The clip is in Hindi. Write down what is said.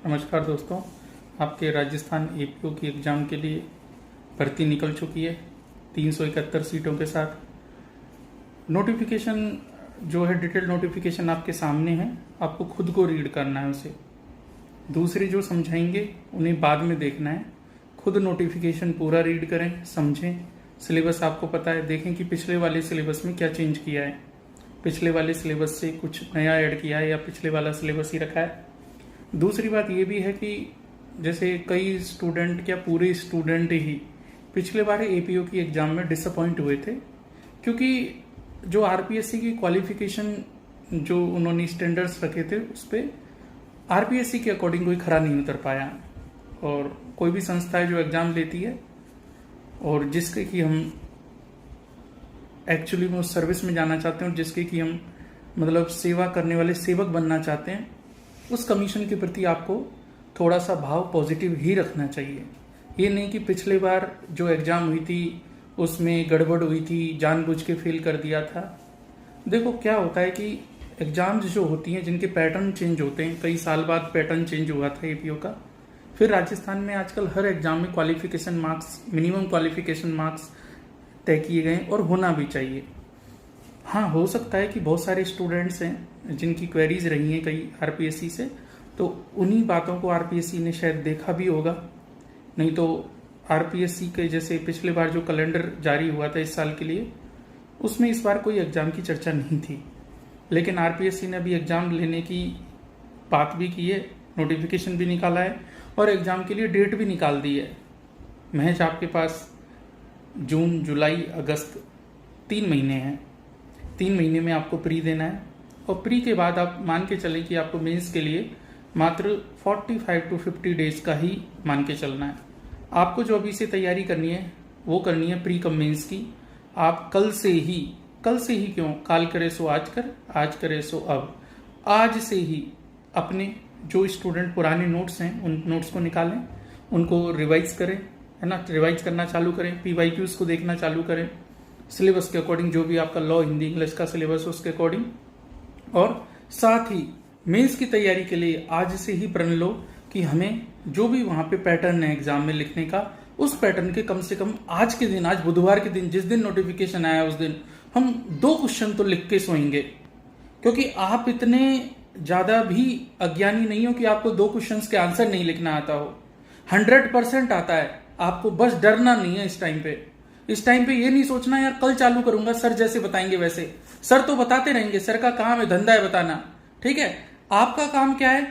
नमस्कार दोस्तों, आपके राजस्थान एपीओ की एग्ज़ाम के लिए भर्ती निकल चुकी है 371 सीटों के साथ। नोटिफिकेशन जो है, डिटेल नोटिफिकेशन आपके सामने है, आपको खुद को रीड करना है उसे। दूसरे जो समझाएंगे उन्हें बाद में देखना है। खुद नोटिफिकेशन पूरा रीड करें, समझें। सिलेबस आपको पता है, देखें कि पिछले वाले सिलेबस में क्या चेंज किया है, पिछले वाले सिलेबस से कुछ नया ऐड किया है या पिछले वाला सिलेबस ही रखा है। दूसरी बात ये भी है कि जैसे कई स्टूडेंट, क्या पूरे स्टूडेंट ही पिछले बार एपीओ की एग्जाम में डिसअपॉइंट हुए थे, क्योंकि जो आरपीएससी की क्वालिफिकेशन जो उन्होंने स्टैंडर्ड्स रखे थे उस पर आरपीएससी के अकॉर्डिंग कोई खरा नहीं उतर पाया। और कोई भी संस्था है जो एग्जाम लेती है और जिसके कि हम एक्चुअली में उस सर्विस में जाना चाहते हैं और जिसके कि हम मतलब सेवा करने वाले सेवक बनना चाहते हैं, उस कमीशन के प्रति आपको थोड़ा सा भाव पॉजिटिव ही रखना चाहिए। ये नहीं कि पिछले बार जो एग्जाम हुई थी उसमें गड़बड़ हुई थी, जानबूझ के फेल कर दिया था। देखो क्या होता है कि एग्जाम्स जो होती हैं जिनके पैटर्न चेंज होते हैं, कई साल बाद पैटर्न चेंज हुआ था एपीओ का। फिर राजस्थान में आजकल हर एग्जाम में qualification marks, minimum qualification marks तय किए गए और होना भी चाहिए। हाँ, हो सकता है कि बहुत सारे स्टूडेंट्स हैं जिनकी क्वेरीज रही हैं कई आरपीएससी से, तो उन्हीं बातों को आरपीएससी ने शायद देखा भी होगा। नहीं तो आरपीएससी के जैसे पिछले बार जो कैलेंडर जारी हुआ था इस साल के लिए, उसमें इस बार कोई एग्जाम की चर्चा नहीं थी। लेकिन आरपीएससी ने अभी एग्जाम लेने की बात भी की है, नोटिफिकेशन भी निकाला है और एग्जाम के लिए डेट भी निकाल दी है। महज आपके पास जून, जुलाई, अगस्त 3 महीने हैं। 3 महीने में आपको प्री देना है और प्री के बाद आप मान के चलें कि आपको मेंस के लिए मात्र 45 to 50 डेज का ही मान के चलना है। आपको जो अभी से तैयारी करनी है वो करनी है प्री कम मेंस की। आप कल से ही क्यों, काल करे सो आज कर, आज करे सो अब, आज से ही अपने जो स्टूडेंट पुराने नोट्स हैं उन नोट्स को निकालें, उनको रिवाइज करें, है ना, रिवाइज करना चालू करें, पीवाईक्यूज को देखना चालू करें, सिलेबस के अकॉर्डिंग, जो भी आपका लॉ, हिंदी, इंग्लिश का सिलेबस उसके अकॉर्डिंग। और साथ ही मेंस की तैयारी के लिए आज से ही प्रण लो कि हमें जो भी वहां पे पैटर्न है एग्जाम में लिखने का, उस पैटर्न के कम से कम आज के दिन, आज बुधवार के दिन, जिस दिन नोटिफिकेशन आया उस दिन हम 2 क्वेश्चन तो लिख के सोएंगे। क्योंकि आप इतने ज्यादा भी अज्ञानी नहीं हो कि आपको 2 क्वेश्चंस के आंसर नहीं लिखना आता हो। 100% आता है आपको, बस डरना नहीं है। इस टाइम पे ये नहीं सोचना यार कल चालू करूंगा, सर जैसे बताएंगे वैसे। सर तो बताते रहेंगे, सर का काम है, धंधा है बताना, ठीक है। आपका काम क्या है